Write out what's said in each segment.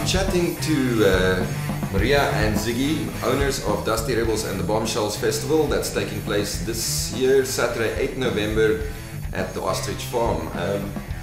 I'm chatting to Maria and Zigi, owners of Dusty Rebels and the Bombshells Festival that's taking place this year, Saturday 8 November at the Ostrich Farm.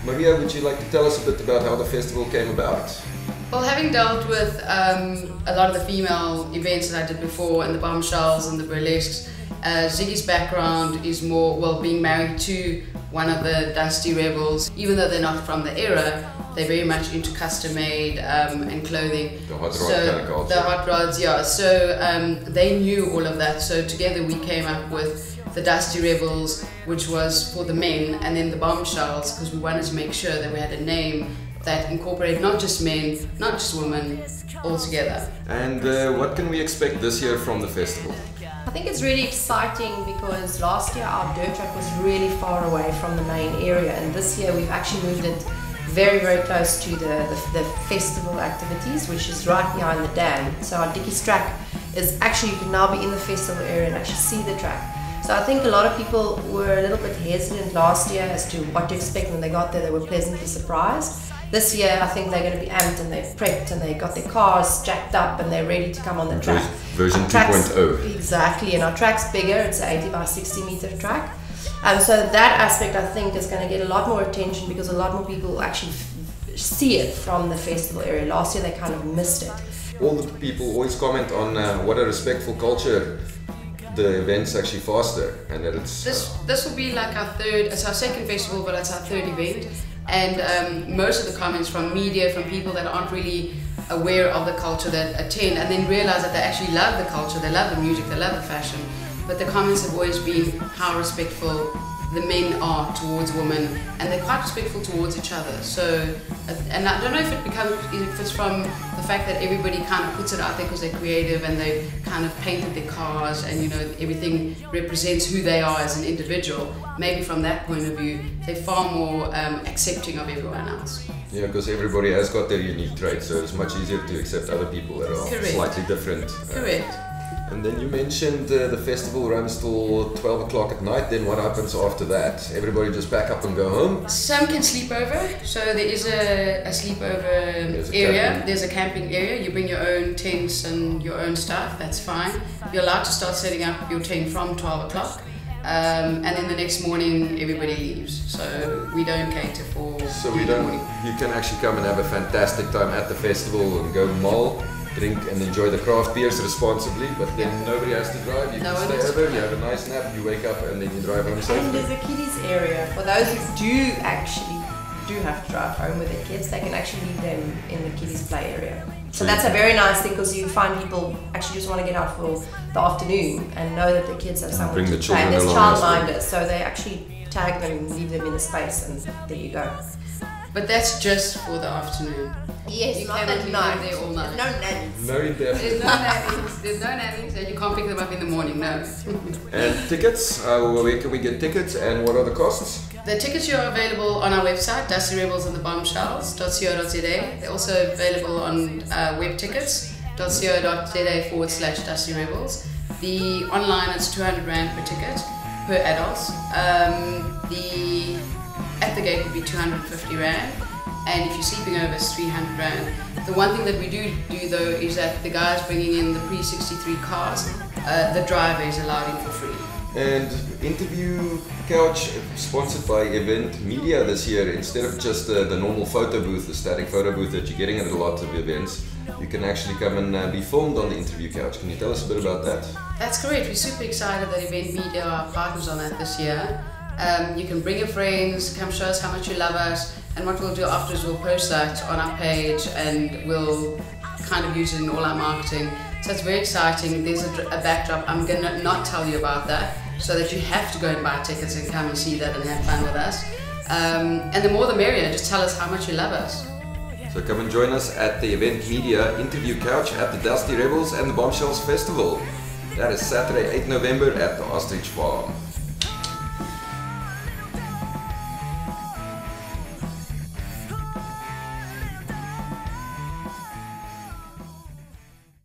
Maria, would you like to tell us a bit about how the festival came about? Well, having dealt with a lot of the female events that I did before and the Bombshells and the burlesques, Ziggy's background is more, well, being married to one of the Dusty Rebels. Even though they're not from the era, they're very much into custom made and clothing. The hot rod kind of culture. The hot rods, yeah. So they knew all of that. So together we came up with the Dusty Rebels, which was for the men, and then the Bombshells, because we wanted to make sure that we had a name that incorporated not just men, not just women, all together. And what can we expect this year from the festival? I think it's really exciting because last year our dirt track was really far away from the main area, and this year we've actually moved it very, very close to the festival activities, which is right behind the dam. So our Dickie's track is actually, you can now be in the festival area and actually see the track. So I think a lot of people were a little bit hesitant last year as to what to expect. When they got there, they were pleasantly surprised. This year I think they're going to be amped and they've prepped and they got their cars jacked up and they're ready to come on the track. Version 2.0. Exactly, and our track's bigger, it's an 80 by 60 meter track. So that aspect I think is going to get a lot more attention because a lot more people actually see it from the festival area. Last year they kind of missed it. All the people always comment on what a respectful culture the event's actually faster, and that it's... This will be like our third, it's our second festival, but it's our third event. And most of the comments from media, from people that aren't really aware of the culture that attend and then realize that they actually love the culture, they love the music, they love the fashion. But the comments have always been how respectful the men are towards women, and they're quite respectful towards each other. So, and I don't know if it's from the fact that everybody kind of puts it out there because they're creative and they kind of painted their cars and you know everything represents who they are as an individual. Maybe from that point of view, they're far more accepting of everyone else. Yeah, because everybody has got their unique traits, so it's much easier to accept other people that are slightly different. Correct. And then you mentioned the festival runs till 12 o'clock at night. Then what happens after that? Everybody just pack up and go home? Some can sleep over, so there is a sleepover area. There's a camping area. You bring your own tents and your own stuff, that's fine. You're allowed to start setting up your tent from 12 o'clock. And then the next morning everybody leaves, so we don't cater for you can actually come and have a fantastic time at the festival and go mall, drink and enjoy the craft beers responsibly, but then nobody has to drive. You can stay over, you have a nice nap, you wake up and then you drive home safely. And there's a kiddies area for those who do have to drive home with their kids. They can actually leave them in the kiddies play area. So that's a very nice thing because you find people actually just want to get out for the afternoon and know that the kids have somewhere to play. And there's childminders, so they actually tag them and leave them in a space, and there you go. But that's just for the afternoon. Yes, you not cannot at leave night. them there all night. No nannies. No indefinite. There's no nannies, and you can't pick them up in the morning, no. And tickets, where can we get tickets and what are the costs? The tickets are available on our website, Dusty Rebels and the Bombshells.co.za. They're also available on web tickets, .co.za/Dusty Rebels. The online is 200 Rand per ticket, per adult. At the gate would be 250 Rand. And if you're sleeping over, it's 300 Rand. The one thing that we do though is that the guys bringing in the pre-63 cars, the driver is allowed in for free. And interview couch sponsored by Event Media this year. Instead of just the normal photo booth, the static photo booth that you're getting at a lot of events, you can actually come and be filmed on the interview couch. Can you tell us a bit about that? That's correct. We're super excited that Event Media are partners on that this year. You can bring your friends, come show us how much you love us, and what we'll do after is we'll post that on our page and we'll kind of use it in all our marketing. So it's very exciting. There's a backdrop. I'm going to not tell you about that so that you have to go and buy tickets and come and see that and have fun with us. And the more the merrier, just tell us how much you love us. So come and join us at the Event Media interview couch at the Dusty Rebels and the Bombshells Festival. That is Saturday 8 November at the Ostrich Farm.